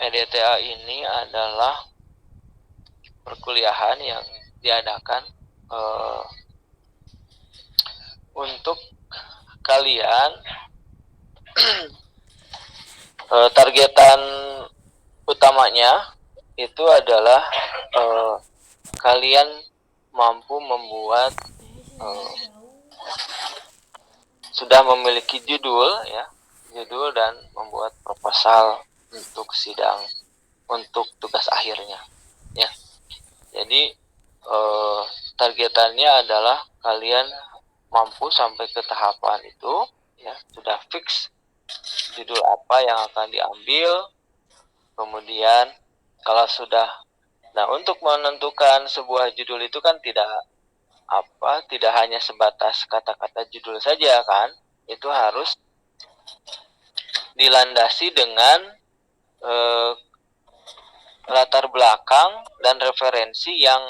EDTA ini adalah perkuliahan yang diadakan untuk kalian. Targetan utamanya itu adalah kalian mampu membuat sudah memiliki judul dan membuat proposal untuk sidang untuk tugas akhirnya ya. Jadi targetannya adalah kalian mampu sampai ke tahapan itu ya, sudah fix judul apa yang akan diambil. Kemudian kalau sudah, nah untuk menentukan sebuah judul itu kan tidak hanya sebatas kata-kata judul saja kan, itu harus dilandasi dengan latar belakang dan referensi yang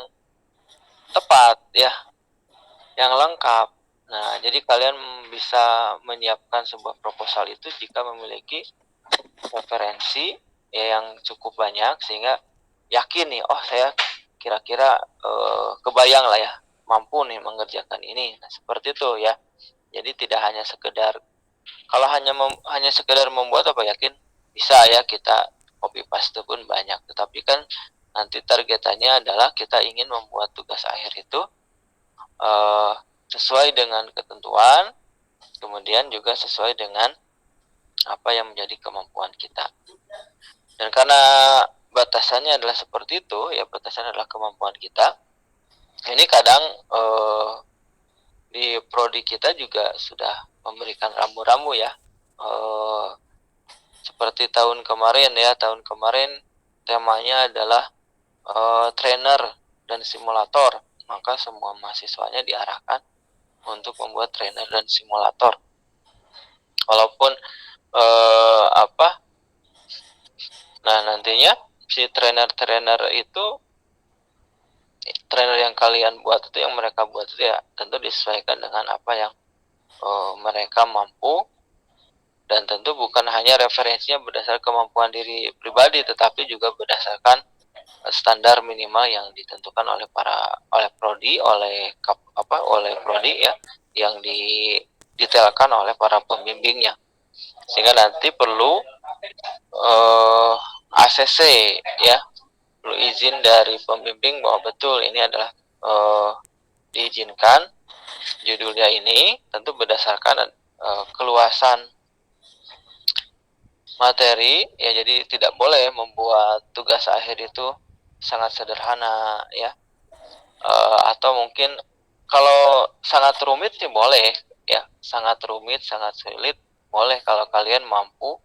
tepat ya, yang lengkap. Nah, jadi kalian bisa menyiapkan sebuah proposal itu jika memiliki referensi ya yang cukup banyak, sehingga yakin nih, oh saya kira-kira kebayang lah ya, mampu nih mengerjakan ini. Nah, seperti itu ya. Jadi tidak hanya sekedar, kalau hanya sekedar membuat apa, yakin bisa ya kita copy paste pun banyak, tetapi kan nanti targetannya adalah kita ingin membuat tugas akhir itu sesuai dengan ketentuan, kemudian juga sesuai dengan apa yang menjadi kemampuan kita. Dan karena batasannya adalah seperti itu ya, batasannya adalah kemampuan kita. Ini kadang di prodi kita juga sudah memberikan rambu-rambu ya. Seperti tahun kemarin temanya adalah trainer dan simulator, maka semua mahasiswanya diarahkan untuk membuat trainer dan simulator. Walaupun nah nantinya si trainer itu, trainer yang kalian buat itu, yang mereka buat itu ya tentu disesuaikan dengan apa yang mereka mampu, dan tentu bukan hanya referensinya berdasarkan kemampuan diri pribadi, tetapi juga berdasarkan standar minimal yang ditentukan oleh prodi, oleh prodi ya, yang didetailkan oleh para pembimbingnya. Sehingga nanti perlu ACC ya, perlu izin dari pembimbing bahwa betul ini adalah diizinkan judulnya ini, tentu berdasarkan keluasan materi ya. Jadi tidak boleh membuat tugas akhir itu sangat sederhana ya, atau mungkin kalau sangat rumit sih boleh ya, sangat rumit, sangat sulit boleh kalau kalian mampu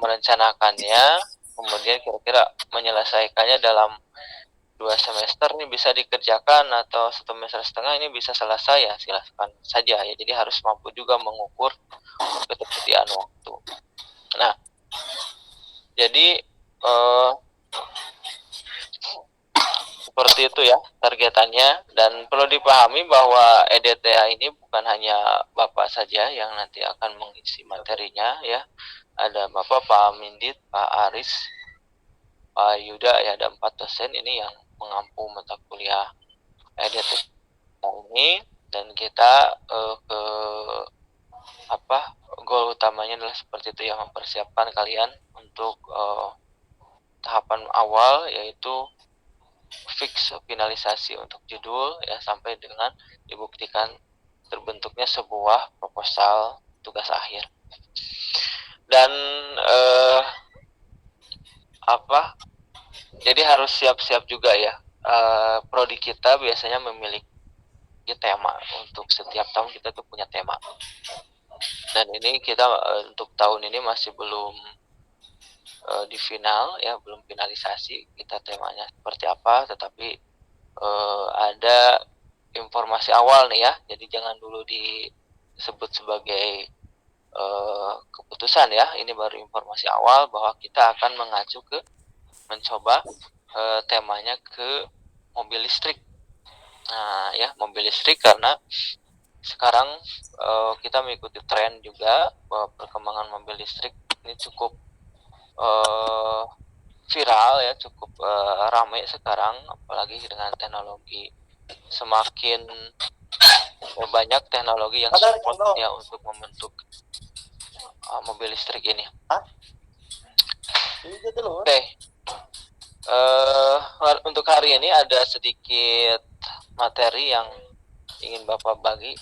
merencanakannya, kemudian kira-kira menyelesaikannya dalam 2 semester ini bisa dikerjakan, atau 1 semester setengah ini bisa selesai ya, silahkan saja ya. Jadi harus mampu juga mengukur ketersediaan waktu. Nah, jadi seperti itu ya targetannya. Dan perlu dipahami bahwa EDTA ini bukan hanya Bapak saja yang nanti akan mengisi materinya ya. Ada Bapak, Pak Mindit, Pak Aris, Pak Yuda ya, ada 4 dosen ini yang mengampu mata kuliah EDTA ini. Dan kita goal utamanya adalah seperti itu ya, mempersiapkan kalian untuk tahapan awal, yaitu fix finalisasi untuk judul ya, sampai dengan dibuktikan terbentuknya sebuah proposal tugas akhir. Dan jadi harus siap-siap juga ya. Prodi kita biasanya memiliki tema untuk setiap tahun, kita tuh punya tema. Dan ini kita untuk tahun ini masih belum di final ya, belum finalisasi kita temanya seperti apa, tetapi ada informasi awal nih ya. Jadi jangan dulu disebut sebagai keputusan ya, ini baru informasi awal bahwa kita akan mengacu ke mencoba temanya ke mobil listrik. Nah ya, mobil listrik karena sekarang kita mengikuti tren juga bahwa perkembangan mobil listrik ini cukup viral ya, cukup ramai sekarang, apalagi dengan teknologi semakin banyak teknologi yang support ya untuk membentuk mobil listrik ini. Oke, untuk hari ini ada sedikit materi yang ingin Bapak bagi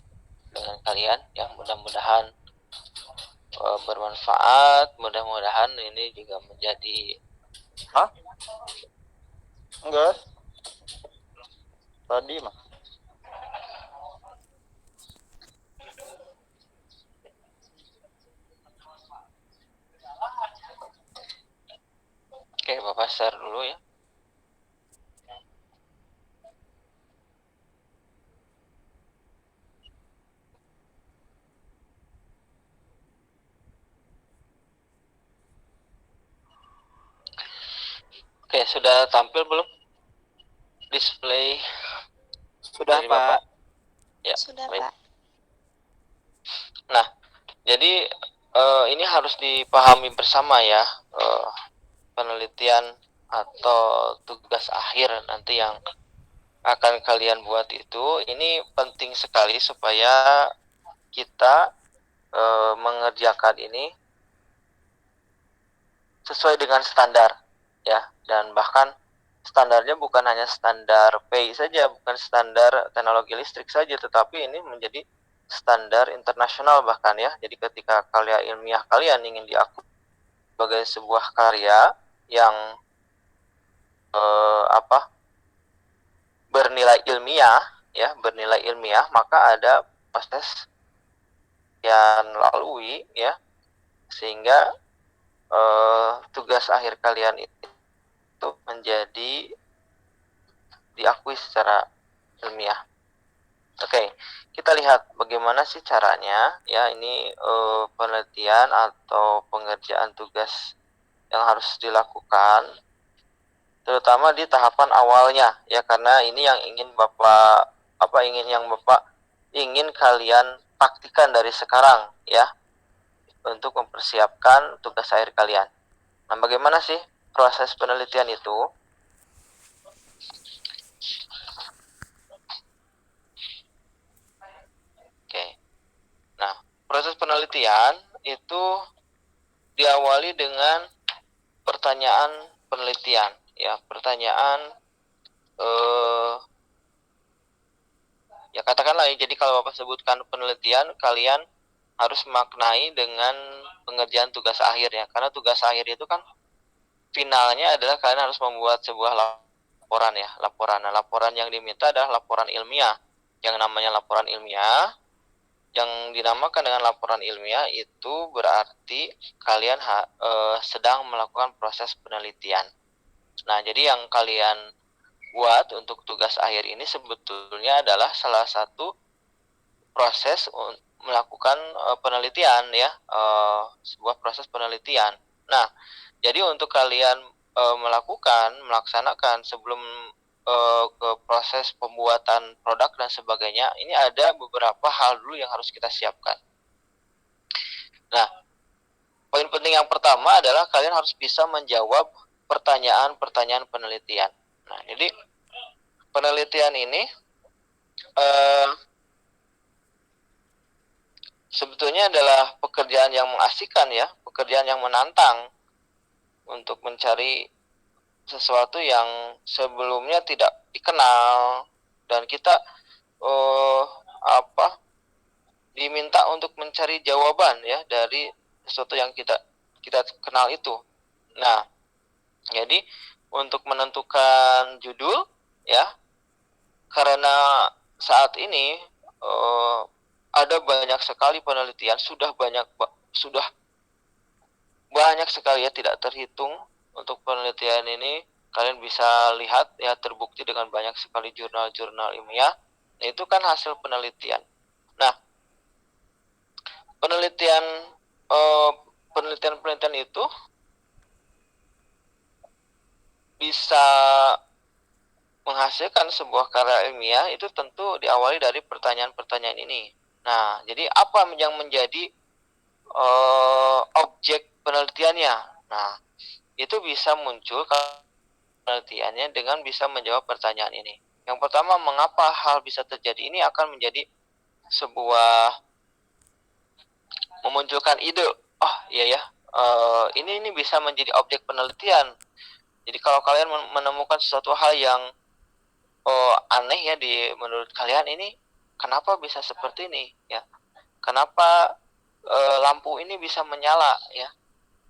dengan kalian ya, mudah-mudahan bermanfaat, mudah-mudahan ini juga menjadi enggak tadi mah Oke, Bapak share dulu ya. Oke, sudah tampil belum display? sudah dari Pak. Bapak? Ya, Sudah baik. Pak. Nah, jadi ini harus dipahami bersama ya, penelitian atau tugas akhir nanti yang akan kalian buat itu, ini penting sekali supaya kita mengerjakan ini sesuai dengan standar ya, dan bahkan standarnya bukan hanya standar PI saja, bukan standar teknologi listrik saja, tetapi ini menjadi standar internasional bahkan ya. Jadi ketika karya ilmiah kalian ingin diakui sebagai sebuah karya yang bernilai ilmiah, maka ada proses yang lalui ya, sehingga tugas akhir kalian itu menjadi diakui secara ilmiah. Oke, kita lihat bagaimana sih caranya ya. Ini penelitian atau pengerjaan tugas yang harus dilakukan, terutama di tahapan awalnya ya, karena ini yang ingin Bapak ingin kalian praktikan dari sekarang ya, untuk mempersiapkan tugas akhir kalian. Nah, bagaimana sih proses penelitian itu? Oke. Nah, proses penelitian itu diawali dengan pertanyaan penelitian ya, pertanyaan ya katakanlah ya, jadi kalau Bapak sebutkan penelitian, kalian harus maknai dengan pengerjaan tugas akhir ya, karena tugas akhir itu kan finalnya adalah kalian harus membuat sebuah laporan ya, laporan. Nah, laporan yang diminta adalah laporan ilmiah. Yang namanya laporan ilmiah, yang dinamakan dengan laporan ilmiah itu berarti kalian sedang melakukan proses penelitian. Nah, jadi yang kalian buat untuk tugas akhir ini sebetulnya adalah salah satu proses melakukan penelitian ya, sebuah proses penelitian. Nah, jadi untuk kalian melaksanakan sebelum ke proses pembuatan produk dan sebagainya, ini ada beberapa hal dulu yang harus kita siapkan. Nah, poin penting yang pertama adalah kalian harus bisa menjawab pertanyaan-pertanyaan penelitian. Nah, jadi penelitian ini sebetulnya adalah pekerjaan yang mengasihkan ya, pekerjaan yang menantang untuk mencari sesuatu yang sebelumnya tidak dikenal, dan kita diminta untuk mencari jawaban ya dari sesuatu yang kita kenal itu. Nah, jadi untuk menentukan judul ya, karena saat ini ada banyak sekali penelitian, sudah banyak sekali ya, tidak terhitung untuk penelitian ini. Kalian bisa lihat ya, terbukti dengan banyak sekali jurnal-jurnal ilmiah. Nah, itu kan hasil penelitian. Nah, penelitian itu bisa menghasilkan sebuah karya ilmiah, itu tentu diawali dari pertanyaan-pertanyaan ini. Nah, jadi apa yang menjadi objek penelitiannya? Nah, itu bisa muncul penelitiannya dengan bisa menjawab pertanyaan ini. Yang pertama, mengapa hal bisa terjadi ini akan menjadi sebuah memunculkan ide. Oh iya ya, ini bisa menjadi objek penelitian. Jadi kalau kalian menemukan sesuatu hal yang aneh ya menurut kalian, ini kenapa bisa seperti ini ya? Kenapa lampu ini bisa menyala ya?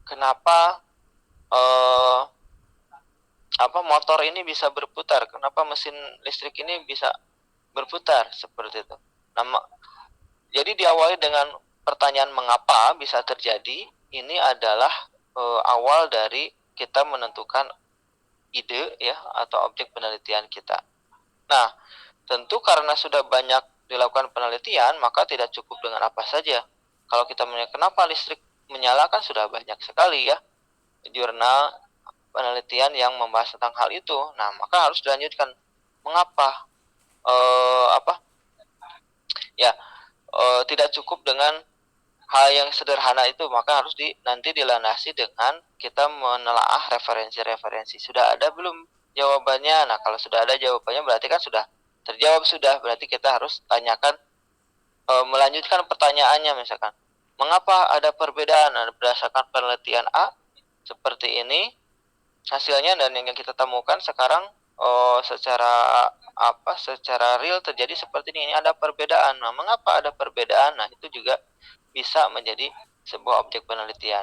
Kenapa motor ini bisa berputar? Kenapa mesin listrik ini bisa berputar seperti itu? Jadi diawali dengan pertanyaan mengapa bisa terjadi. Ini adalah awal dari kita menentukan ide ya atau objek penelitian kita. Nah, tentu karena sudah banyak dilakukan penelitian, maka tidak cukup dengan apa saja. Kalau kita menanya kenapa listrik menyala, kan sudah banyak sekali ya jurnal penelitian yang membahas tentang hal itu. Nah, maka harus dilanjutkan mengapa tidak cukup dengan hal yang sederhana itu, maka harus nanti dilandasi dengan kita menelaah referensi-referensi. Sudah ada belum jawabannya? Nah, kalau sudah ada jawabannya berarti kan sudah terjawab sudah. Berarti kita harus tanyakan, melanjutkan pertanyaannya, misalkan mengapa ada perbedaan? Nah, berdasarkan penelitian A seperti ini hasilnya, dan yang kita temukan sekarang secara real terjadi seperti ini ada perbedaan. Nah, mengapa ada perbedaan? Nah, itu juga bisa menjadi sebuah objek penelitian.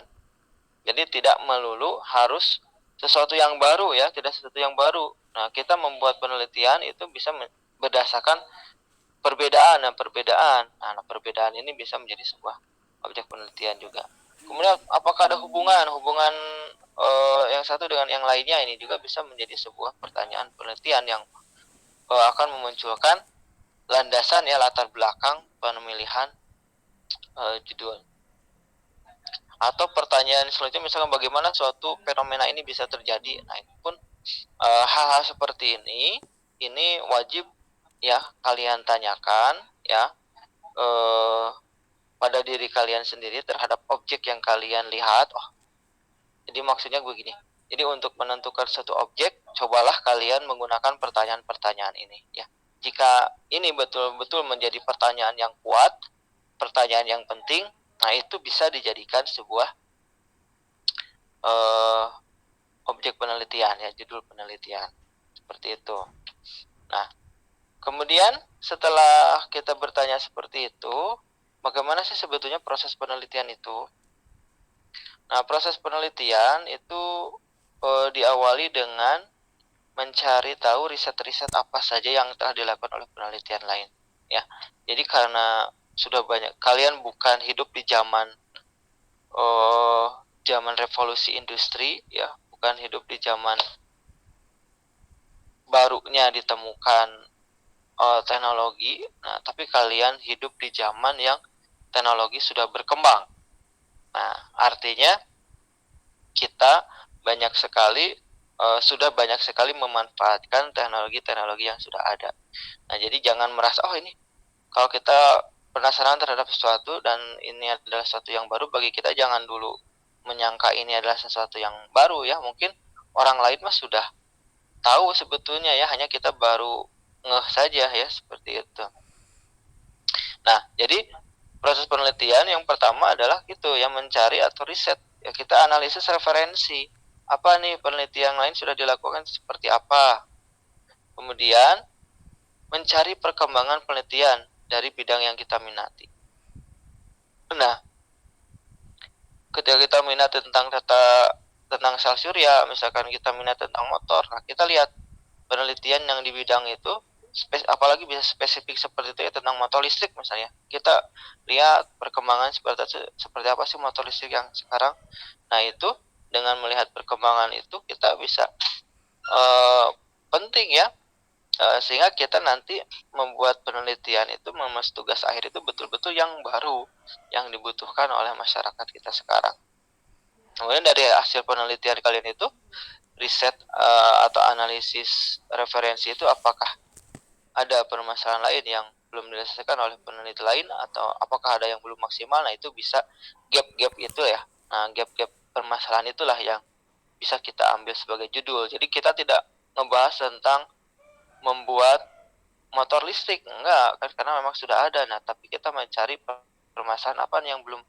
Jadi tidak melulu harus sesuatu yang baru ya, tidak sesuatu yang baru. Nah, kita membuat penelitian itu bisa berdasarkan perbedaan. Nah, perbedaan ini bisa menjadi sebuah objek penelitian juga. Kemudian apakah ada hubungan yang satu dengan yang lainnya? Ini juga bisa menjadi sebuah pertanyaan penelitian yang akan memunculkan landasan ya, latar belakang pemilihan judul. Atau pertanyaan selanjutnya misalkan bagaimana suatu fenomena ini bisa terjadi. Nah, itu pun hal-hal seperti ini wajib ya kalian tanyakan ya pada diri kalian sendiri terhadap objek yang kalian lihat. Jadi maksudnya begini. Jadi untuk menentukan satu objek, cobalah kalian menggunakan pertanyaan-pertanyaan ini ya. Jika ini betul-betul menjadi pertanyaan yang kuat, pertanyaan yang penting, nah itu bisa dijadikan sebuah objek penelitian ya, judul penelitian. Seperti itu. Nah, kemudian setelah kita bertanya seperti itu, bagaimana sih sebetulnya proses penelitian itu? Nah, proses penelitian itu diawali dengan mencari tahu riset-riset apa saja yang telah dilakukan oleh penelitian lain ya. Jadi karena sudah banyak, kalian bukan hidup di zaman revolusi industri ya, bukan hidup di zaman barunya ditemukan teknologi. Nah, tapi kalian hidup di zaman yang teknologi sudah berkembang. Nah, artinya kita sudah banyak sekali memanfaatkan teknologi-teknologi yang sudah ada. Nah, jadi jangan merasa ini kalau kita penasaran terhadap sesuatu dan ini adalah sesuatu yang baru bagi kita, jangan dulu menyangka ini adalah sesuatu yang baru ya. Mungkin orang lain mah sudah tahu sebetulnya ya, hanya kita baru ngeh saja ya, seperti itu. Nah, jadi proses penelitian yang pertama adalah itu ya, mencari atau riset ya, kita analisis referensi. Apa nih penelitian lain sudah dilakukan seperti apa? Kemudian mencari perkembangan penelitian dari bidang yang kita minati. Nah, ketika kita minat tentang sel surya, misalkan kita minat tentang motor, nah kita lihat penelitian yang di bidang itu, apalagi bisa spesifik seperti itu ya, tentang motor listrik misalnya. Kita lihat perkembangan seperti apa sih motor listrik yang sekarang. Nah, itu dengan melihat perkembangan itu kita bisa penting ya, sehingga kita nanti membuat penelitian itu, tugas akhir itu betul-betul yang baru yang dibutuhkan oleh masyarakat kita sekarang. Kemudian dari hasil penelitian kalian itu, riset atau analisis referensi itu, apakah ada permasalahan lain yang belum diselesaikan oleh peneliti lain, atau apakah ada yang belum maksimal. Nah, itu bisa gap-gap itu ya. Nah, gap-gap permasalahan itulah yang bisa kita ambil sebagai judul. Jadi kita tidak ngebahas tentang membuat motor listrik, enggak kan, karena memang sudah ada. Nah, tapi kita mencari permasalahan apa nih yang belum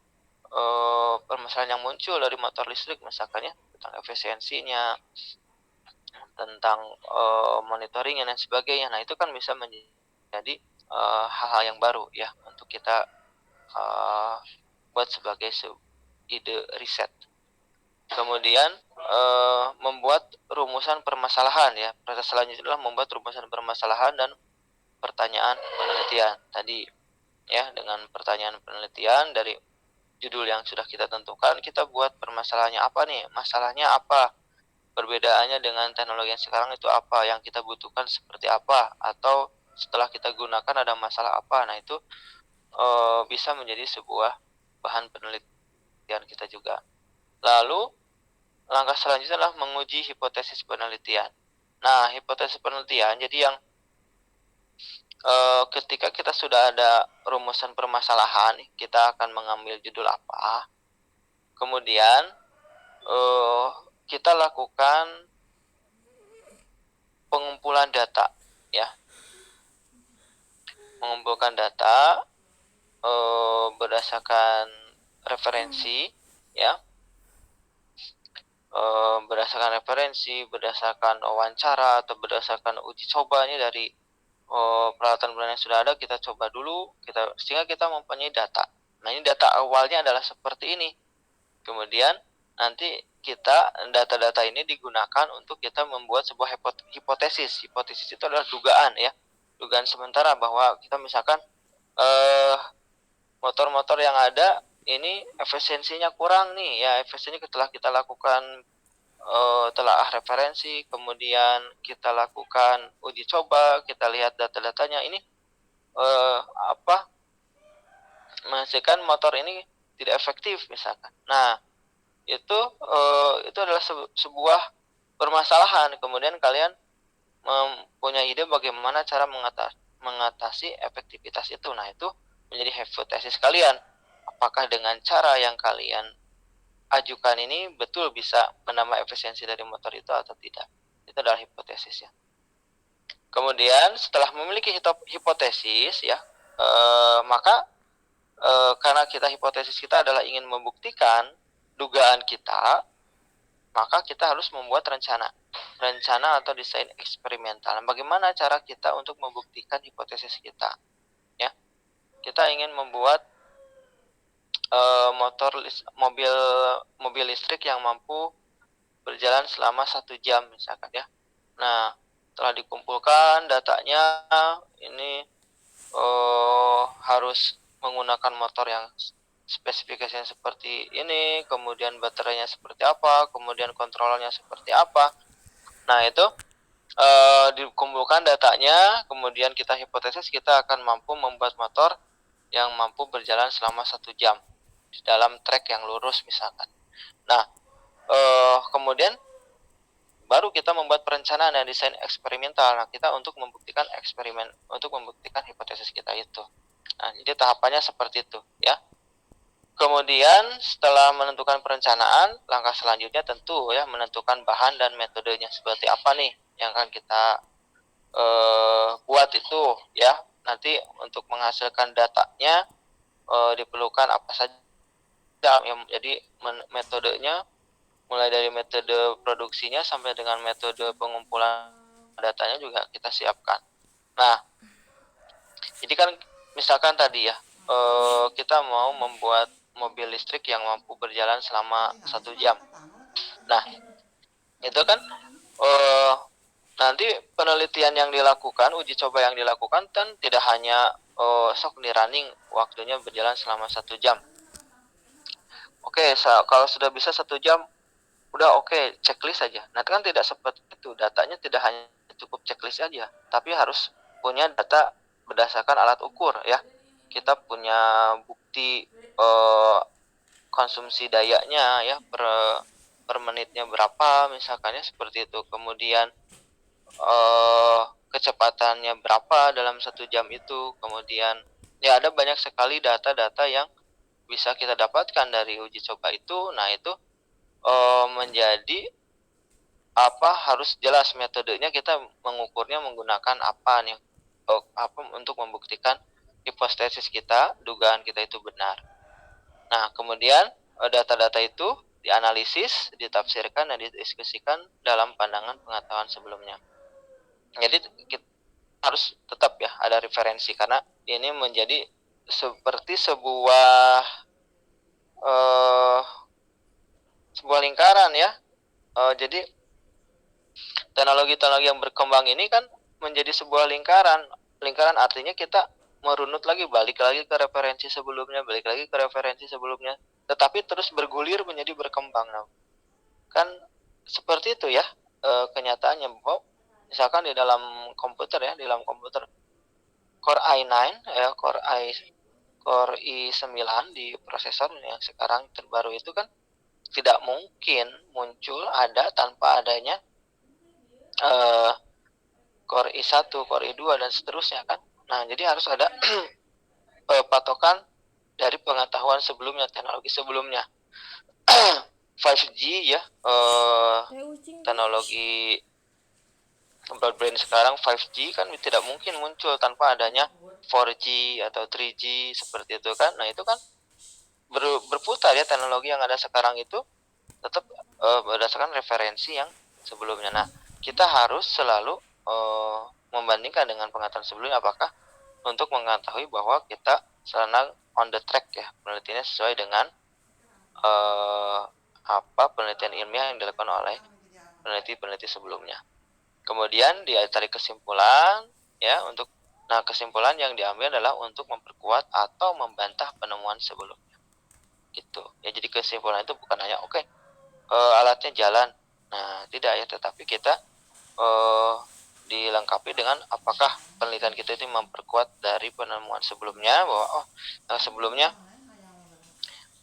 permasalahan yang muncul dari motor listrik, misalkan ya tentang efisiensinya, tentang monitoring dan sebagainya. Nah, itu kan bisa menjadi hal-hal yang baru ya untuk kita buat sebagai ide riset. Kemudian membuat rumusan permasalahan ya. Proses selanjutnya adalah membuat rumusan permasalahan dan pertanyaan penelitian tadi ya. Dengan pertanyaan penelitian dari judul yang sudah kita tentukan, kita buat permasalahannya apa nih, masalahnya apa, perbedaannya dengan teknologi yang sekarang itu apa, yang kita butuhkan seperti apa, atau setelah kita gunakan ada masalah apa. Nah, itu bisa menjadi sebuah bahan penelitian kita juga. Lalu langkah selanjutnya adalah menguji hipotesis penelitian. Nah, hipotesis penelitian jadi yang ketika kita sudah ada rumusan permasalahan, kita akan mengambil judul apa, kemudian kita lakukan pengumpulan data ya, mengumpulkan data berdasarkan referensi ya, berdasarkan wawancara atau berdasarkan uji coba ini dari peralatan-peralatan yang sudah ada. Kita coba dulu, sehingga kita mempunyai data. Nah, ini data awalnya adalah seperti ini. Kemudian nanti data-data ini digunakan untuk kita membuat sebuah hipotesis. Hipotesis itu adalah dugaan ya, dugaan sementara bahwa kita misalkan motor-motor yang ada ini efisiensinya kurang nih ya. Efisiensinya setelah kita lakukan telah referensi, kemudian kita lakukan uji coba, kita lihat data-datanya ini menghasilkan motor ini tidak efektif misalkan. Nah, itu adalah sebuah permasalahan. Kemudian kalian mempunyai ide bagaimana cara mengatasi efektivitas itu. Nah, itu menjadi hipotesis kalian. Apakah dengan cara yang kalian ajukan ini betul bisa menambah efisiensi dari motor itu atau tidak? Itu adalah hipotesis ya. Kemudian setelah memiliki hipotesis ya, maka karena hipotesis kita adalah ingin membuktikan dugaan kita, maka kita harus membuat rencana atau desain eksperimental. Bagaimana cara kita untuk membuktikan hipotesis kita ya? Kita ingin membuat mobil listrik yang mampu berjalan selama 1 jam misalkan ya. Nah, setelah dikumpulkan datanya, ini harus menggunakan motor yang spesifikasinya seperti ini, kemudian baterainya seperti apa, kemudian kontrolnya seperti apa. Nah, itu dikumpulkan datanya, kemudian kita hipotesis kita akan mampu membuat motor yang mampu berjalan selama 1 jam di dalam trek yang lurus misalkan. Nah, kemudian baru kita membuat perencanaan dan desain eksperimental. Nah, kita untuk membuktikan hipotesis kita itu. Nah, jadi tahapannya seperti itu ya. Kemudian setelah menentukan perencanaan, langkah selanjutnya tentu ya menentukan bahan dan metodenya seperti apa nih yang akan kita buat itu ya. Nanti untuk menghasilkan datanya diperlukan apa saja. Jadi metodenya mulai dari metode produksinya sampai dengan metode pengumpulan datanya juga kita siapkan. Nah, jadi kan misalkan tadi ya, kita mau membuat mobil listrik yang mampu berjalan selama 1 jam. Nah, itu kan nanti penelitian yang dilakukan, uji coba yang dilakukan kan tidak hanya sok di running waktunya berjalan selama 1 jam. Oke, kalau sudah bisa 1 jam, udah oke, checklist saja. Nah, kan tidak seperti itu. Datanya tidak hanya cukup checklist saja, tapi harus punya data berdasarkan alat ukur ya. Kita punya bukti konsumsi dayanya ya, per menitnya berapa misalkannya seperti itu. Kemudian kecepatannya berapa dalam 1 jam itu. Kemudian ya ada banyak sekali data-data yang bisa kita dapatkan dari uji coba itu. Nah, itu menjadi harus jelas metodenya, kita mengukurnya menggunakan apa nih, untuk membuktikan hipotesis kita, dugaan kita itu benar. Nah, kemudian data-data itu dianalisis, ditafsirkan, dan didiskusikan dalam pandangan pengetahuan sebelumnya. Jadi kita harus tetap ya ada referensi, karena ini menjadi seperti sebuah lingkaran ya. Jadi teknologi-teknologi yang berkembang ini kan menjadi sebuah lingkaran. Lingkaran artinya kita merunut lagi, balik lagi ke referensi sebelumnya, balik lagi ke referensi sebelumnya, tetapi terus bergulir menjadi berkembang. Nah, kan seperti itu ya kenyataannya, bahwa misalkan di dalam komputer Core i9 ya, Core i9 di prosesor yang sekarang terbaru itu kan tidak mungkin muncul ada tanpa adanya Core i1, Core i2 dan seterusnya kan. Nah, jadi harus ada patokan dari pengetahuan sebelumnya, teknologi sebelumnya. 5G ya, teknologi broadband sekarang 5G kan tidak mungkin muncul tanpa adanya 4G atau 3G seperti itu kan. Nah, itu kan berputar ya, teknologi yang ada sekarang itu tetap berdasarkan referensi yang sebelumnya. Nah, kita harus selalu membandingkan dengan pengetahuan sebelumnya, apakah untuk mengetahui bahwa kita sedang on the track ya, penelitiannya sesuai dengan penelitian ilmiah yang dilakukan oleh peneliti-peneliti sebelumnya. Kemudian ditarik kesimpulan ya, kesimpulan yang diambil adalah untuk memperkuat atau membantah penemuan sebelumnya. Gitu. Ya, jadi kesimpulan itu bukan hanya alatnya jalan. Nah, tidak ya, tetapi kita dilengkapi dengan apakah penelitian kita itu memperkuat dari penemuan sebelumnya, bahwa sebelumnya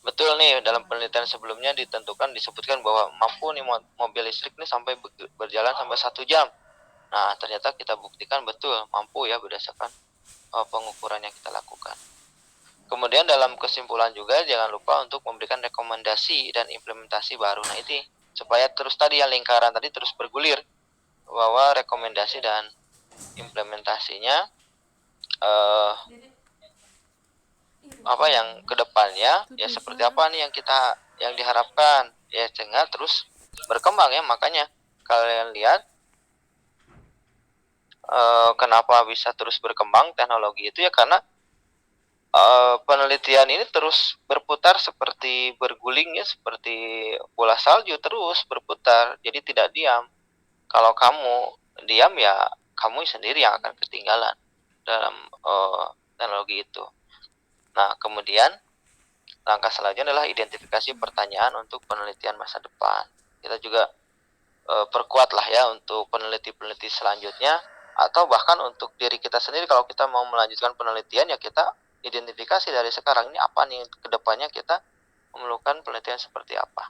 betul nih, dalam penelitian sebelumnya disebutkan bahwa mampu nih mobil listrik nih sampai berjalan sampai 1 jam. Nah, ternyata kita buktikan betul mampu ya, berdasarkan pengukuran yang kita lakukan. Kemudian dalam kesimpulan juga jangan lupa untuk memberikan rekomendasi dan implementasi baru. Nah, ini supaya terus tadi ya, lingkaran tadi terus bergulir, bahwa rekomendasi dan implementasinya yang kedepannya ya seperti apa nih yang diharapkan ya, sehingga terus berkembang ya. Makanya kalian lihat kenapa bisa terus berkembang teknologi itu ya, karena penelitian ini terus berputar seperti berguling ya, seperti bola salju terus berputar, jadi tidak diam. Kalau kamu diam ya kamu sendiri yang akan ketinggalan dalam teknologi itu. Nah, kemudian langkah selanjutnya adalah identifikasi pertanyaan untuk penelitian masa depan. Kita juga perkuatlah ya untuk peneliti-peneliti selanjutnya, atau bahkan untuk diri kita sendiri. Kalau kita mau melanjutkan penelitian ya, kita identifikasi dari sekarang ini apa nih kedepannya, kita memerlukan penelitian seperti apa.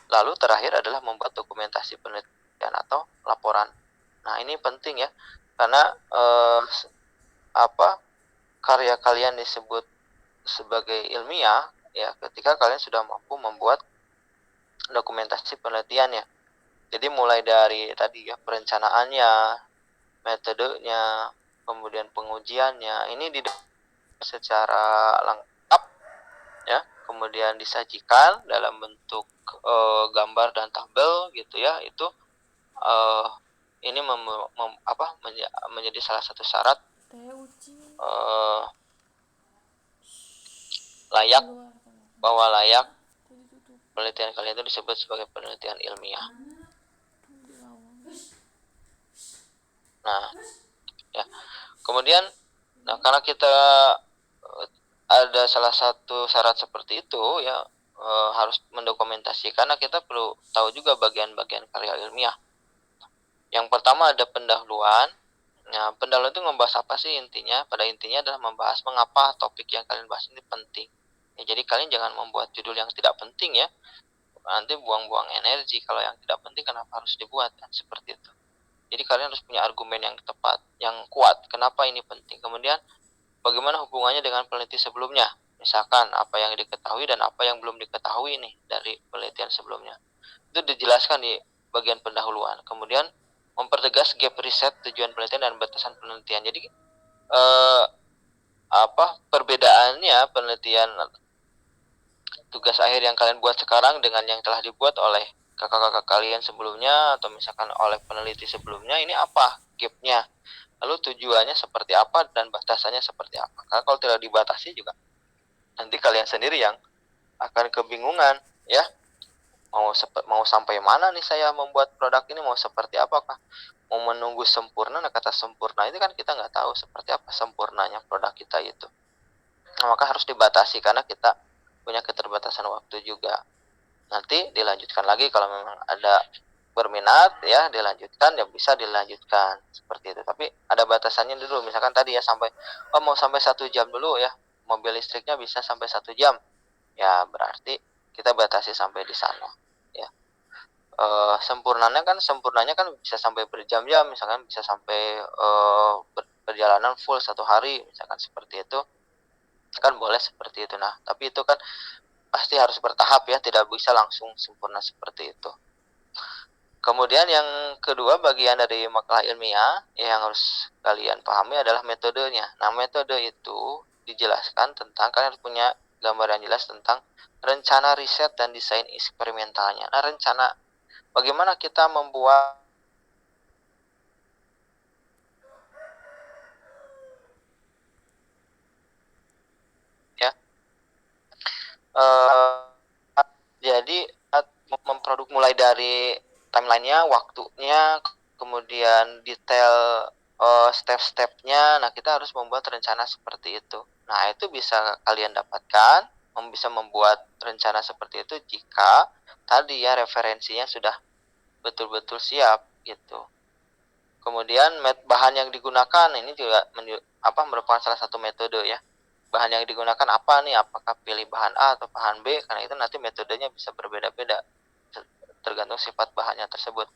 Lalu terakhir adalah membuat dokumentasi penelitian atau laporan. Nah, ini penting ya, karena karya kalian disebut sebagai ilmiah ya ketika kalian sudah mampu membuat dokumentasi penelitian ya. Jadi mulai dari tadi ya, perencanaannya, metodenya, kemudian pengujiannya, ini secara lengkap ya, kemudian disajikan dalam bentuk gambar dan tabel gitu ya. Itu ini menjadi salah satu syarat layak penelitian kalian itu disebut sebagai penelitian ilmiah. Nah, ya. Kemudian karena kita ada salah satu syarat seperti itu ya, harus mendokumentasikan. Karena kita perlu tahu juga bagian-bagian karya ilmiah. Yang pertama ada pendahuluan. Nah, pendahuluan itu membahas apa sih intinya? Pada intinya adalah membahas mengapa topik yang kalian bahas ini penting. Ya, jadi kalian jangan membuat judul yang tidak penting ya. Nanti buang-buang energi. Kalau yang tidak penting kenapa harus dibuat? Kan seperti itu. Jadi kalian harus punya argumen yang tepat, yang kuat. Kenapa ini penting? Kemudian bagaimana hubungannya dengan peneliti sebelumnya? Misalkan apa yang diketahui dan apa yang belum diketahui nih dari penelitian sebelumnya. Itu dijelaskan di bagian pendahuluan. Kemudian mempertegas gap riset, tujuan penelitian dan batasan penelitian. Jadi perbedaannya penelitian tugas akhir yang kalian buat sekarang dengan yang telah dibuat oleh kakak-kakak kalian sebelumnya atau misalkan oleh peneliti sebelumnya, ini apa gapnya, lalu tujuannya seperti apa dan batasannya seperti apa. Karena kalau tidak dibatasi juga nanti kalian sendiri yang akan kebingungan ya, mau sampai mana nih saya membuat produk ini, mau seperti apakah, mau menunggu sempurna. Nah, kata sempurna itu kan kita nggak tahu seperti apa sempurnanya produk kita itu. Nah, maka harus dibatasi karena kita punya keterbatasan waktu juga. Nanti dilanjutkan lagi kalau memang ada berminat ya, dilanjutkan ya, bisa dilanjutkan seperti itu. Tapi ada batasannya dulu, misalkan tadi ya sampai mau sampai 1 jam dulu ya, mobil listriknya bisa sampai 1 jam ya, berarti kita batasi sampai di sana ya. Sempurnanya kan bisa sampai berjam-jam, misalkan bisa sampai perjalanan full 1 hari misalkan seperti itu kan, boleh seperti itu. Nah, tapi itu kan pasti harus bertahap ya, tidak bisa langsung sempurna seperti itu. Kemudian yang kedua, bagian dari makalah ilmiah yang harus kalian pahami adalah metodenya. Nah, metode itu dijelaskan tentang, kalian harus punya gambaran jelas tentang rencana riset dan desain eksperimentalnya. Nah, rencana bagaimana kita membuat ya, jadi memproduk mulai dari timelinenya, waktunya, kemudian detail step-stepnya. Nah, kita harus membuat rencana seperti itu. Nah, itu bisa kalian dapatkan, bisa membuat rencana seperti itu jika tadi ya referensinya sudah betul-betul siap gitu. Kemudian bahan yang digunakan ini juga merupakan salah satu metode ya. Bahan yang digunakan apa nih, apakah pilih bahan A atau bahan B, karena itu nanti metodenya bisa berbeda-beda tergantung sifat bahannya tersebut.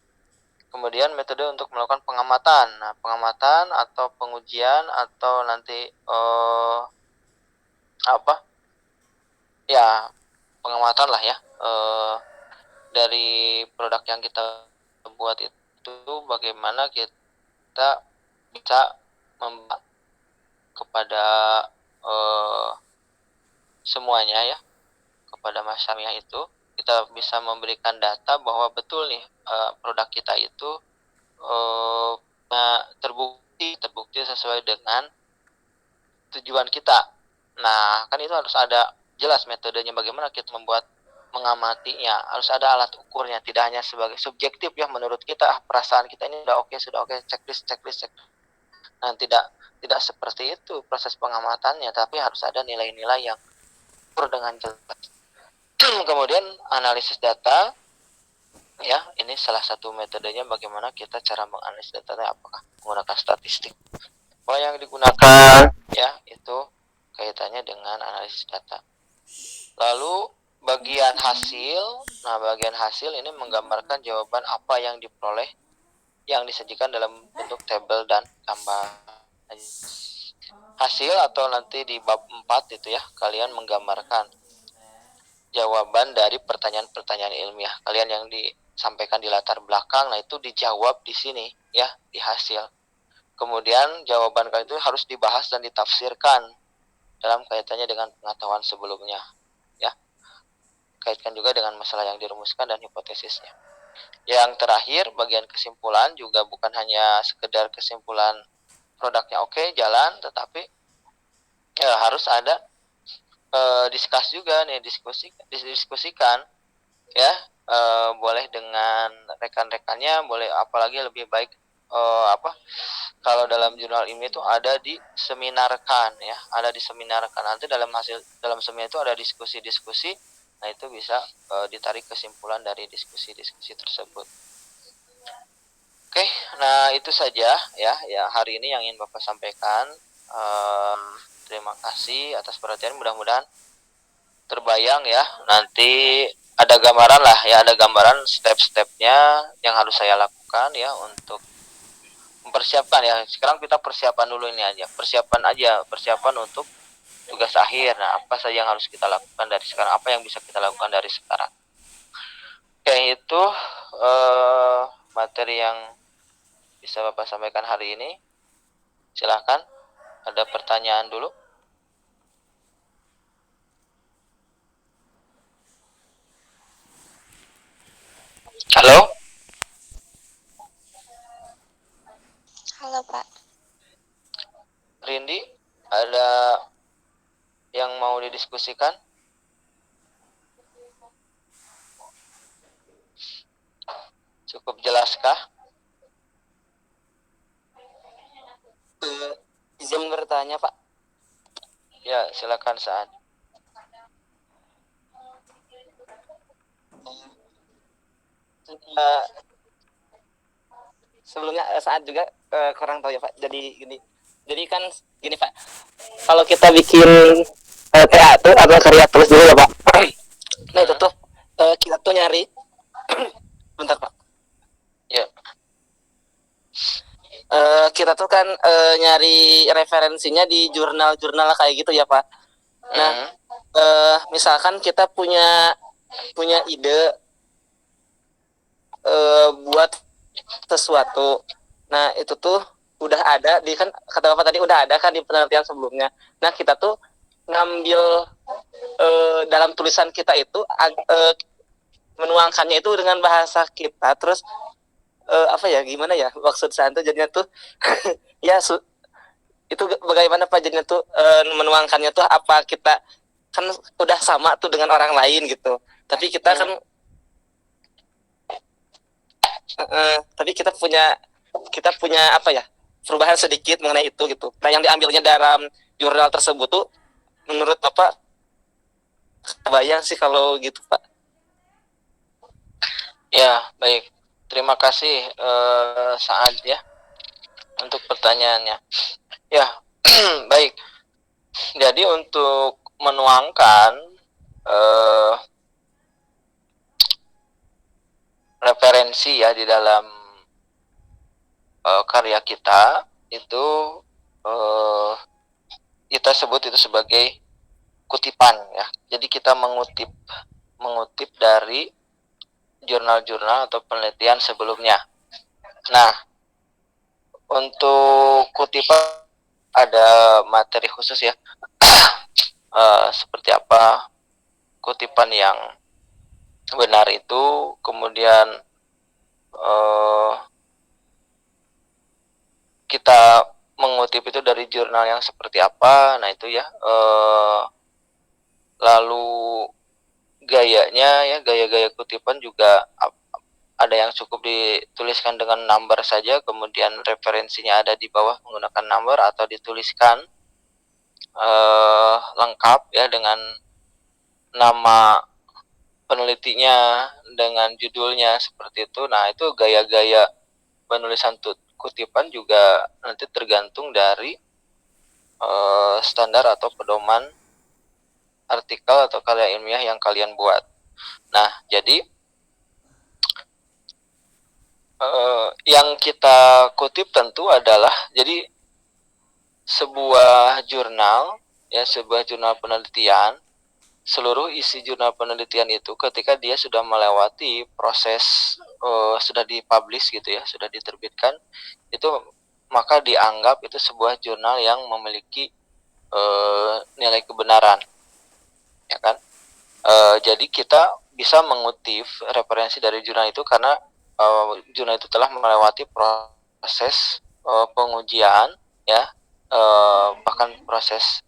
Kemudian metode untuk melakukan pengamatan. Nah, pengamatan atau pengujian atau nanti pengamatan lah ya, dari produk yang kita buat itu, bagaimana kita bisa membuat kepada semuanya ya, kepada masyarakat itu kita bisa memberikan data bahwa betul nih produk kita itu terbukti sesuai dengan tujuan kita. Nah, kan itu harus ada jelas metodenya bagaimana kita mengamatinya, harus ada alat ukurnya, tidak hanya sebagai subjektif ya, menurut kita perasaan kita ini sudah oke, checklist. Nah, tidak seperti itu proses pengamatannya, tapi harus ada nilai-nilai yang ukur dengan jelas. Kemudian analisis data ya, ini salah satu metodenya bagaimana kita cara menganalisis data, apakah menggunakan statistik. Kalau yang digunakan ya itu kaitannya dengan analisis data. Lalu bagian hasil. Nah, bagian hasil ini menggambarkan jawaban apa yang diperoleh yang disajikan dalam bentuk tabel dan gambar. Hasil atau nanti di bab 4 itu ya, kalian menggambarkan jawaban dari pertanyaan-pertanyaan ilmiah kalian yang disampaikan di latar belakang. Nah, itu dijawab di sini ya, di hasil. Kemudian jawaban kalian itu harus dibahas dan ditafsirkan dalam kaitannya dengan pengetahuan sebelumnya ya. Kaitkan juga dengan masalah yang dirumuskan dan hipotesisnya. Yang terakhir, bagian kesimpulan juga bukan hanya sekedar kesimpulan produknya oke, jalan, tetapi ya harus ada diskus juga nih, diskusikan ya, boleh dengan rekan-rekannya, boleh, apalagi lebih baik kalau dalam jurnal ini tuh ada diseminarkan ya, nanti dalam seminar itu ada diskusi. Nah, itu bisa ditarik kesimpulan dari diskusi tersebut. Oke, nah itu saja ya hari ini yang ingin Bapak sampaikan. Terima kasih atas perhatian, mudah-mudahan terbayang ya. Nanti ada gambaran lah ya, ada gambaran step-stepnya yang harus saya lakukan ya untuk mempersiapkan ya. Sekarang kita persiapan dulu ini aja, persiapan untuk tugas akhir. Nah, apa saja yang harus kita lakukan dari sekarang, apa yang bisa kita lakukan dari sekarang. Oke, itu materi yang bisa Bapak sampaikan hari ini. Silahkan, ada pertanyaan dulu. Halo, Halo Pak. Rindi, ada yang mau didiskusikan? Cukup jelaskah? Izin bertanya Pak. Ya, silakan Saat. Sebelumnya saat juga kurang tahu ya Pak. Jadi kan gini Pak. Kalau kita bikin TA tuh atau karya tulis dulu ya Pak. Nah itu tuh kita tuh nyari. Bentar Pak. Ya. Kita tuh kan nyari referensinya di jurnal-jurnal kayak gitu ya Pak. Nah, misalkan kita punya ide buat sesuatu. Nah, itu tuh udah ada di kan kata Bapak tadi udah ada kan di penelitian sebelumnya. Nah, kita tuh ngambil dalam tulisan kita itu menuangkannya itu dengan bahasa kita terus apa ya gimana ya maksud saya tuh jadinya tuh ya itu bagaimana Pak jadinya tuh menuangkannya tuh apa kita kan udah sama tuh dengan orang lain gitu tapi kita kan tapi kita punya apa ya perubahan sedikit mengenai itu gitu. Nah yang diambilnya dalam jurnal tersebut tuh menurut Bapak bayang sih kalau gitu Pak. Ya, baik. Terima kasih Saad ya untuk pertanyaannya. Ya, baik. Jadi untuk menuangkan referensi ya di dalam karya kita itu kita sebut itu sebagai kutipan ya. Jadi kita mengutip dari jurnal-jurnal atau penelitian sebelumnya. Nah, untuk kutipan ada materi khusus ya. Seperti apa kutipan yang benar itu, kemudian kita mengutip itu dari jurnal yang seperti apa. Nah itu ya, lalu gayanya ya, gaya-gaya kutipan juga ada yang cukup dituliskan dengan number saja, kemudian referensinya ada di bawah menggunakan number, atau dituliskan lengkap ya dengan nama penelitinya, dengan judulnya seperti itu. Nah itu gaya-gaya penulisan kutipan juga nanti tergantung dari standar atau pedoman artikel atau karya ilmiah yang kalian buat. Nah jadi yang kita kutip tentu adalah jadi sebuah jurnal ya, sebuah jurnal penelitian. Seluruh isi jurnal penelitian itu ketika dia sudah melewati proses sudah dipublish gitu ya, sudah diterbitkan, itu maka dianggap itu sebuah jurnal yang memiliki nilai kebenaran ya kan. Jadi kita bisa mengutip referensi dari jurnal itu karena jurnal itu telah melewati proses pengujian ya, bahkan proses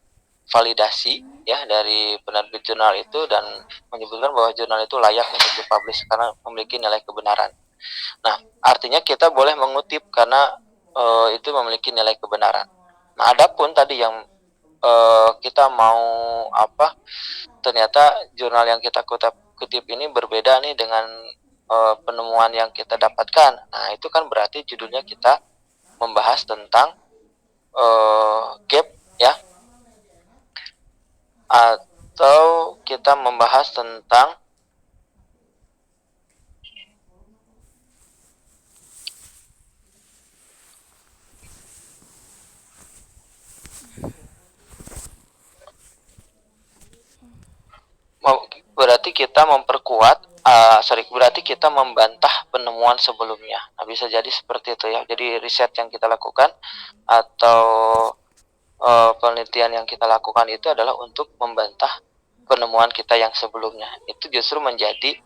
validasi ya dari penerbit jurnal itu, dan menyebutkan bahwa jurnal itu layak untuk dipublish karena memiliki nilai kebenaran. Nah, artinya kita boleh mengutip karena itu memiliki nilai kebenaran. Nah, adapun tadi yang kita mau apa, ternyata jurnal yang kita kutip ini berbeda nih dengan penemuan yang kita dapatkan. Nah, itu kan berarti judulnya kita membahas tentang gap ya, atau kita membahas tentang berarti kita memperkuat berarti kita membantah penemuan sebelumnya. Nah, bisa jadi seperti itu ya. Jadi riset yang kita lakukan atau penelitian yang kita lakukan itu adalah untuk membantah penemuan kita yang sebelumnya. Itu justru menjadi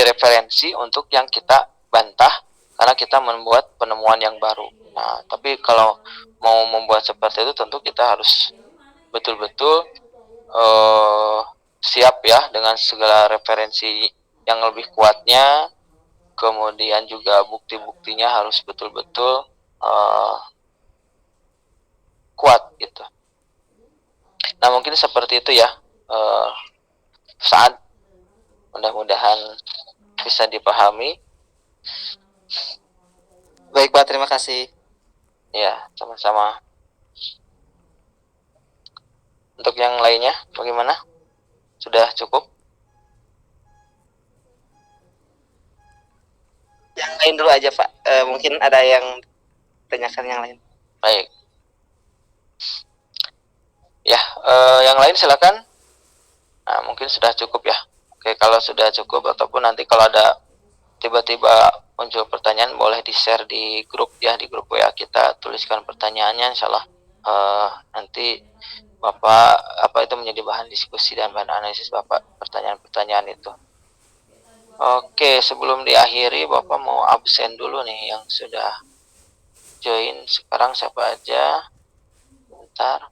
referensi untuk yang kita bantah karena kita membuat penemuan yang baru. Nah, tapi kalau mau membuat seperti itu tentu kita harus betul-betul siap ya dengan segala referensi yang lebih kuatnya, kemudian juga bukti-buktinya harus betul-betul kuat gitu. Nah, mungkin seperti itu ya, saat mudah-mudahan bisa dipahami. Baik Pak, terima kasih. Ya, sama-sama. Untuk yang lainnya bagaimana? Sudah cukup? Yang lain dulu aja Pak. Mungkin ada yang tanyakan yang lain. Baik. Ya, yang lain silakan. Nah, mungkin sudah cukup ya. Oke, kalau sudah cukup ataupun nanti kalau ada tiba-tiba muncul pertanyaan boleh di-share di grup ya, di grup WA kita, tuliskan pertanyaannya, insyaallah nanti Bapak itu menjadi bahan diskusi dan bahan analisis Bapak pertanyaan-pertanyaan itu. Oke, sebelum diakhiri Bapak mau absen dulu nih yang sudah join sekarang siapa aja? Bentar.